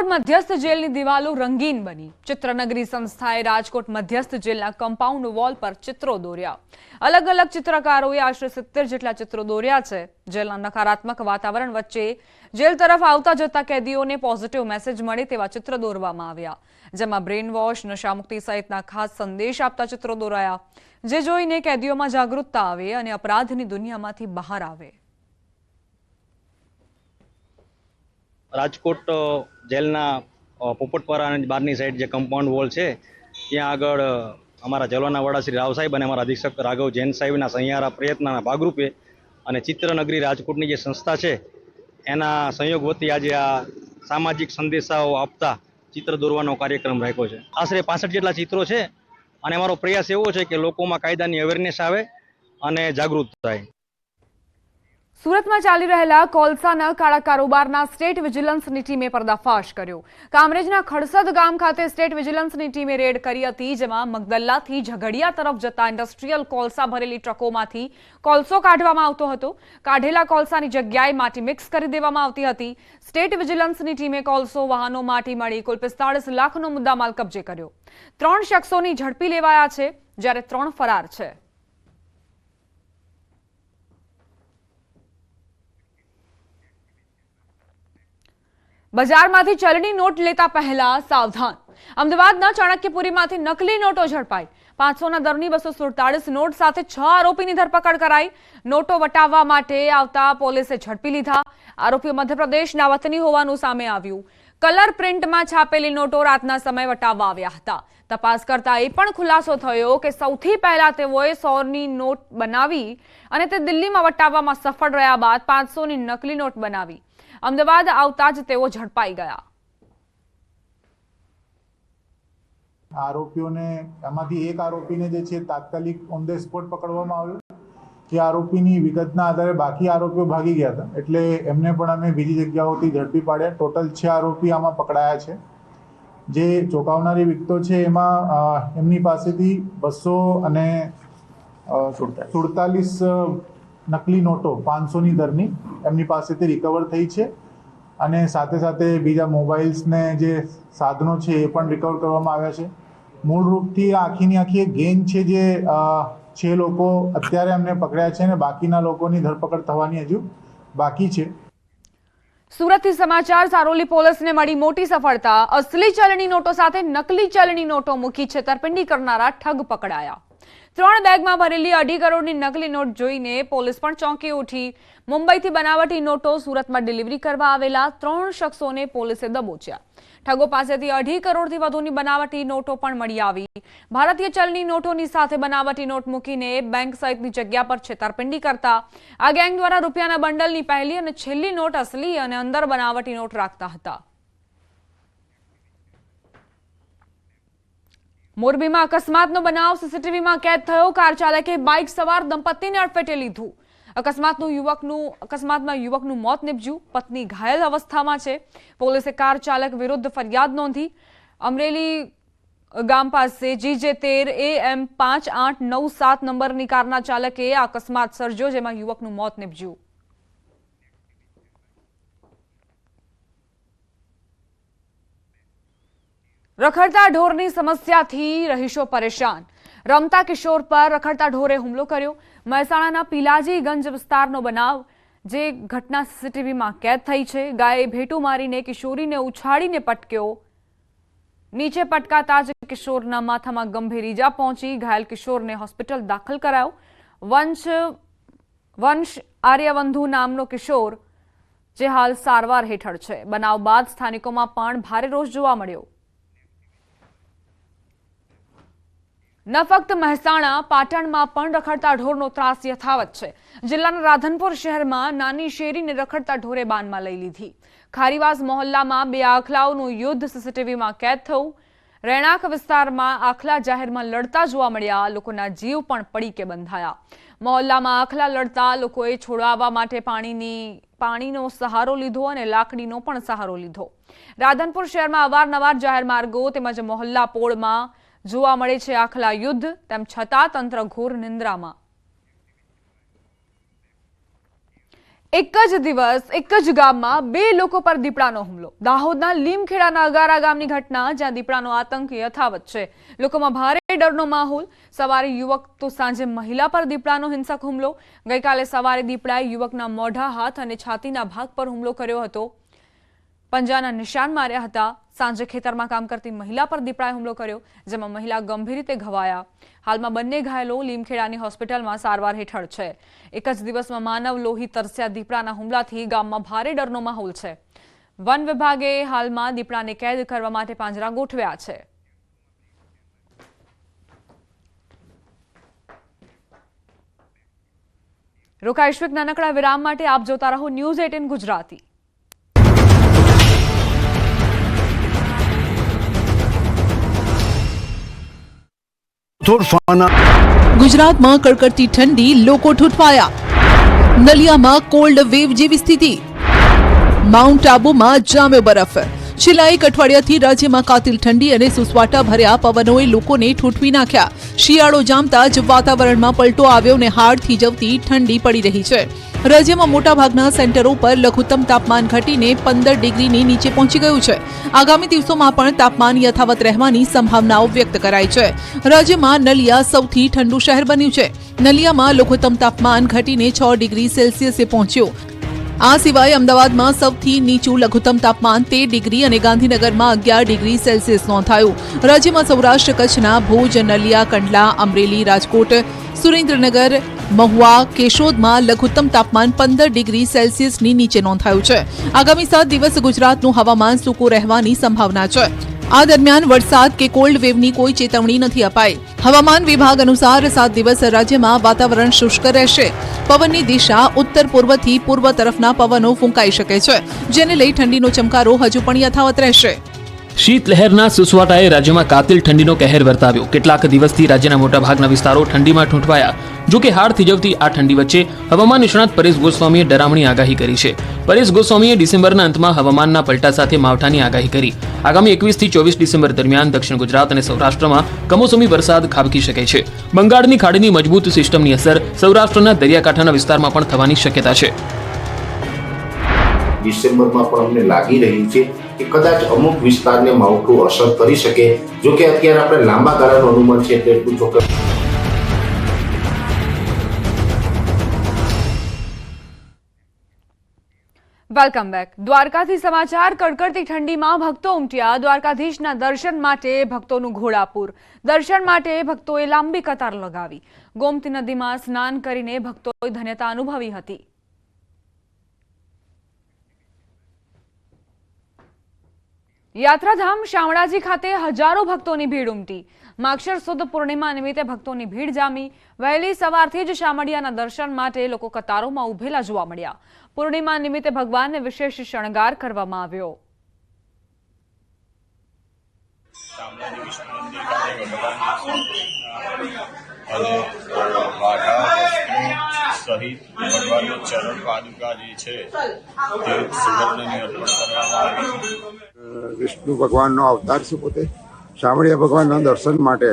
રાજકોટ મધ્યસ્થ જેલની દિવાલો રંગીન બની। ચિત્રનગરી સંસ્થાએ રાજકોટ મધ્યસ્થ જેલના કમ્પાઉન્ડ વોલ પર ચિત્રો દોર્યા। અલગ અલગ ચિત્રકારોએ આશરે 70 જેટલા ચિત્રો દોર્યા છે। જેલના નકારાત્મક વાતાવરણ વચ્ચે જેલ તરફ આવતા જતા કેદીઓને પોઝિટિવ મેસેજ મળે તેવા ચિત્ર દોરવામાં આવ્યા, જેમાં બ્રેન વોશ, નશામુક્તિ સહિતના ખાસ સંદેશ આપતા ચિત્રો દોરાયા, જે જોઈને કેદીઓમાં જાગૃતતા આવે અને અપરાધની દુનિયામાંથી બહાર આવે। રાજકોટ જેલના પોપટપરા અને બહારની સાઈડ જે કમ્પાઉન્ડ વોલ છે ત્યાં આગળ અમારા જેલોના વડા શ્રી રાવ સાહેબ અને અમારા અધિક્ષક રાઘવ જૈન સાહેબના સહિયારા પ્રયત્નના ભાગરૂપે અને ચિત્રનગરી રાજકોટની જે સંસ્થા છે એના સહયોગ વતી આજે આ સામાજિક સંદેશાઓ આપતા ચિત્ર દોરવાનો કાર્યક્રમ રાખ્યો છે। આશરે 65 જેટલા ચિત્રો છે અને અમારો પ્રયાસ એવો છે કે લોકોમાં કાયદાની અવેરનેસ આવે અને જાગૃત થાય। સુરતમાં ચાલી રહેલા કોલસાના કાળા કારોબારના સ્ટેટ વિજિલન્સની ટીમે પર્દાફાશ કર્યો। કામરેજના ખડસદ ગામ ખાતે સ્ટેટ વિજિલન્સની ટીમે રેડ કરી હતી, જેમાં મગદલ્લાથી ઝઘડિયા તરફ જતા ઇન્ડસ્ટ્રીયલ કોલસા ભરેલી ટ્રકોમાંથી કોલસો કાઢવામાં આવતો હતો। કાઢેલા કોલસાની જગ્યાએ માટી મિક્સ કરી દેવામાં આવતી હતી। સ્ટેટ વિજિલન્સની ટીમે કોલસો, વાહનો, માટી મળી કુલ 45 લાખનો મુદ્દામાલ કબજે કર્યો। 3 શખ્સોની ઝડપી લેવાયા છે, જ્યારે 3 ફરાર છે। બજારમાંથી ચલણી નોટ લેતા પહેલા સાવધાન। અમદાવાદના ચાણક્યપુરીમાંથી નકલી નોટો ઝડપાઈ। 500ના દરની 247 નોટ સાથે 6 આરોપીની ધરપકડ કરાઈ। નોટો વટાવવા માટે આવતા પોલીસે ઝડપી લીધા। આરોપીઓ મધ્યપ્રદેશના વતની હોવાનું સામે આવ્યું। કલર પ્રિન્ટમાં છાપેલી નોટો રાતના સમયે વટાવવા આવ્યા હતા। તપાસ કરતા એ પણ ખુલાસો થયો કે સૌથી પહેલા તેઓએ 100ની નોટ બનાવી અને તે દિલ્હીમાં વટાવવામાં સફળ રહ્યા બાદ 500ની નકલી નોટ બનાવી અમદાવાદ આવતા જ તેઓ ઝડપાઈ ગયા। આરોપીઓને એમાંથી એક આરોપીને જે છે તાત્કાલિક ઓન ધ સ્પોટ પકડવામાં આવ્યો। જે આરોપીની વિગતના આધારે બાકી આરોપીઓ ભાગી ગયા હતા, એટલે એમને પણ અમે બીજી જગ્યાઓથી ઝડપી પાડ્યા। ટોટલ 6 આરોપી આમાં પકડાયા છે। જે ચોંકાવનારી વિગતો છે એમાં એમની પાસેથી 247 નકલી નોટો 500ની દરની એમની પાસેથી રિકવર થઈ છે, અને સાથે સાથે બીજા મોબાઈલ્સ ને જે સાધનો છે એ પણ રિકવર કરવામાં આવ્યા છે। મૂળ રૂપથી આખીની આખી એક ગેંગ છે, જે 6 લોકો અત્યારે અમને પકડ્યા છે અને બાકીના લોકોની ધરપકડ થવાની હજુ બાકી છે। સુરતથી સમાચાર। સારોલી પોલીસને મળી મોટી સફળતા। અસલી ચલણી નોટો સાથે નકલી ચલણી નોટો મૂકી છેતરપિંડી કરનારા ઠગ પકડાયા। 3 બેગમાં ભરેલી 2.5 કરોડની નકલી નોટ જોઈને પોલીસ પણ ચોંકી ઉઠી। મુંબઈથી બનાવટી નોટો સુરતમાં ડિલિવરી કરવા આવેલા 3 શખ્સોને પોલીસે દબોચ્યા। ઠગો પાસેથી 2.5 કરોડથી વધુની બનાવટી નોટો પણ મળી આવી। ભારતીય ચલણી નોટોની સાથે બનાવટી નોટ મૂકીને બેંક સહિતની જગ્યા પર છેતરપિંડી કરતા આ ગેંગ દ્વારા રૂપિયાના બંડલની પહેલી અને છેલ્લી નોટ અસલી અને અંદર બનાવટી નોટ રાખતા હતા। મોરબીમાં અકસ્માતનો બનાવ સીસીટીવીમાં કેદ થયો। કાર ચાલકે બાઇક સવાર દંપતીને અડફેટે લીધું। અકસ્માતમાં યુવકનું મોત નીપજ્યું। પત્ની ઘાયલ અવસ્થામાં છે। પોલીસે કાર ચાલક વિરુદ્ધ ફરિયાદ નોંધી। અમરેલી ગામ પાસે GJ13 AM 5897 નંબરની કારના ચાલકે આ અકસ્માત સર્જ્યો, જેમાં યુવકનું મોત નીપજ્યું। રખડતા ઢોરની સમસ્યાથી રહીશો પરેશાન। રમતા કિશોર પર રખડતા ઢોરે હુમલો કર્યો। મહેસાણાના પિલાજીગંજ વિસ્તારનો બનાવ, જે ઘટના સીસીટીવીમાં કેદ થઈ છે। ગાયે ભેટું મારીને કિશોરીને ઉછાળીને પટક્યો। નીચે પટકાતા જ કિશોરના માથામાં ગંભીર ઈજા પહોંચી। ઘાયલ કિશોરને હોસ્પિટલ દાખલ કરાયો। વંશ આર્યવંધુ નામનો કિશોર, જે હાલ સારવાર હેઠળ છે। બનાવ બાદ સ્થાનિકોમાં પણ ભારે રોષ જોવા મળ્યો। ન ફક્ત મહેસાણા, પાટણમાં પણ રખડતા ઢોરનો ત્રાસ યથાવત છે। જિલ્લાના રાધનપુર શહેરમાં નાની શેરીને રખડતા ઢોરે બાનમાં લઈ લીધી। ખારીવાસ મોહલ્લામાં 2 આખલાઓનું યુદ્ધ સીસીટીવીમાં કેદ થયું। રહેણાંક વિસ્તારમાં આખલા જાહેરમાં લડતા જોવા મળ્યા। લોકોના જીવ પણ પડીકે બંધાયા। મોહલ્લામાં આખલા લડતા લોકોએ છોડાવવા માટે પાણીનો સહારો લીધો અને લાકડીનો પણ સહારો લીધો। રાધનપુર શહેરમાં અવારનવાર જાહેર માર્ગો તેમજ મોહલ્લા પોળમાં જોવા મળે છે આખલા યુદ્ધ। તેમ છતાં તંત્ર ઘોર નિંદ્રામાં। એક જ દિવસ એક જ ગામમાં બે લોકો પર દીપડાનો હુમલો. દાહોદના લીમખેડાના અગારા ગામની ઘટના, જ્યાં દીપડાનો આતંક યથાવત છે. લોકોમાં ભારે ડરનો માહોલ. સવારે યુવક તો સાંજે મહિલા પર દીપડાનો હિંસક હુમલો. ગઈકાલે સવારે દીપડાએ યુવકના મોઢા, હાથ અને છાતીના ભાગ પર હુમલો કર્યો હતો. પંજાના નિશાન માર્યા હતા. સાંજે ખેતરમાં કામ કરતી મહિલા પર દીપડાએ હુમલો કર્યો, જેમાં મહિલા ગંભીર રીતે ઘવાયા. હાલમાં બંને ઘાયલો લીમખેડાની હોસ્પિટલમાં સારવાર હેઠળ છે. એક જ દિવસમાં માનવ લોહી તરસ્યા દીપડાના હુમલાથી ગામમાં ભારે ડરનો માહોલ છે. વન વિભાગે હાલમાં દીપડાને કેદ કરવા માટે પાંજરા ગોઠવ્યા છે. રોકાઈશું એક નાનકડા વિરામ માટે. આપ જોતા રહો ન્યૂઝ 18 ગુજરાતી. ગુજરાતમાં કડકડતી ઠંડી, લોકો ઠૂંઠવાયા. નલિયામાં કોલ્ડ વેવ જેવી સ્થિતિ. માઉન્ટ આબુમાં જામ્યો બરફ. છેલ્લા એક અઠવાડિયાથી રાજ્યમાં કાતિલ ઠંડી અને સુસવાટા ભર્યા પવનોએ લોકોને ઠૂંઠવી નાખ્યા. શિયાળો જામતા જ વાતાવરણમાં પલટો આવ્યો અને હાડ થીજવતી ઠંડી પડી રહી છે. રાજ્યમાં મોટાભાગના સેન્ટરો પર લઘુત્તમ તાપમાન ઘટીને 15 ડિગ્રીની નીચે પહોંચી ગયું છે. આગામી દિવસોમાં પણ તાપમાન યથાવત રહેવાની સંભાવનાઓ વ્યક્ત કરાઈ છે. રાજ્યમાં નલિયા સૌથી ઠંડુ શહેર બન્યું છે. નલિયામાં લઘુત્તમ તાપમાન ઘટીને 6 ડિગ્રી સેલ્સિયસે પહોંચ્યું. આ સિવાય અમદાવાદમાં સૌથી નીચું લઘુત્તમ તાપમાન 13 ડિગ્રી અને ગાંધીનગરમાં 11 ડિગ્રી સેલ્સિયસ નોંધાયું. રાજ્યમાં સૌરાષ્ટ્ર કચ્છના ભુજ, નલિયા, કંડલા, અમરેલી, રાજકોટ, સુરેન્દ્રનગર, મહુવા, કેશોદમાં લઘુત્તમ તાપમાન 15 ડિગ્રી સેલ્સિયસની નીચે નોંધાયું છે. આગામી 7 દિવસ ગુજરાતનું હવામાન સૂકું રહેવાની સંભાવના છે. આ દરમિયાન વરસાદ કે કોલ્ડ વેવની કોઈ ચેતવણી નથી અપાઈ. હવામાન વિભાગ અનુસાર 7 દિવસ રાજ્યમાં વાતાવરણ શુષ્ક રહેશે. પવનની દિશા ઉત્તર પૂર્વથી પૂર્વ તરફના પવનો ફૂંકાઈ શકે છે, જેને લઈ ઠંડીનો ચમકારો હજુ પણ યથાવત રહેશે. શીતલહેરના સુસવાટાએ રાજ્યમાં કાતિલ ઠંડીનો કહેર વર્તાવ્યો. કેટલાક દિવસથી રાજ્યના મોટાભાગના વિસ્તારો ઠંડીમાં ઠૂંઠવાયા. જો કે હાડ થીજવતી આ ઠંડી વચ્ચે હવામાન નિષ્ણાત પરેશ ગોસ્વામીએ ડરામણી આગાહી કરી છે. પરેશ ગોસ્વામીએ ડિસેમ્બરના અંતમાં હવામાનના પલટા સાથે માવઠાની આગાહી કરી. આગામી 21 થી 24 ડિસેમ્બર દરમિયાન દક્ષિણ ગુજરાત અને સૌરાષ્ટ્રમાં કમોસમી વરસાદ ખાબકી શકે છે. બંગાળની ખાડીની મજબૂત સિસ્ટમની અસર સૌરાષ્ટ્રના દરિયાકાંઠાના વિસ્તારમાં પણ થવાની શક્યતા છે. ડિસેમ્બરમાં પણ અમને લાગી રહ્યું છે કે કદાચ અમુક વિસ્તારને માવઠું અસર કરી શકે. જો કે અત્યારે આપણે લાંબા ગાળાનું અનુમાન છે એટલે એટલું ચોક્કસ. Welcome back. દ્વારકાથી સમાચાર. કડકડતી ઠંડીમાં ભક્તો ઉમટ્યા. દ્વારકાધીશના દર્શન માટે ભક્તોનું ઘોડાપુર. દર્શન માટે ભક્તોએ લાંબી કતાર લગાવી. ગોમતી નદીમાં સ્નાન કરીને ભક્તોએ ધન્યતા અનુભવી હતી. યાત્રાધામ શામળાજી ખાતે હજારો ભક્તોની ભીડ ઉમટી. માગશર સુદ પૂર્ણિમા નિમિત્તે ભક્તોની ભીડ જામી. વહેલી સવારથી જ શામળિયાના દર્શન માટે લોકો કતારોમાં ઉભેલા જોવા મળ્યા. પૂર્ણિમા નિમિત્તે ભગવાનને વિશેષ શણગાર કરવામાં આવ્યો. સહિત ભગવાનની ચરણ પાદુકા જે છે તે સુવર્ણની અર્પણ કરવામાં આવી. વિષ્ણુ ભગવાનનો અવતાર છે પોતે. શામળિયા ભગવાનના દર્શન માટે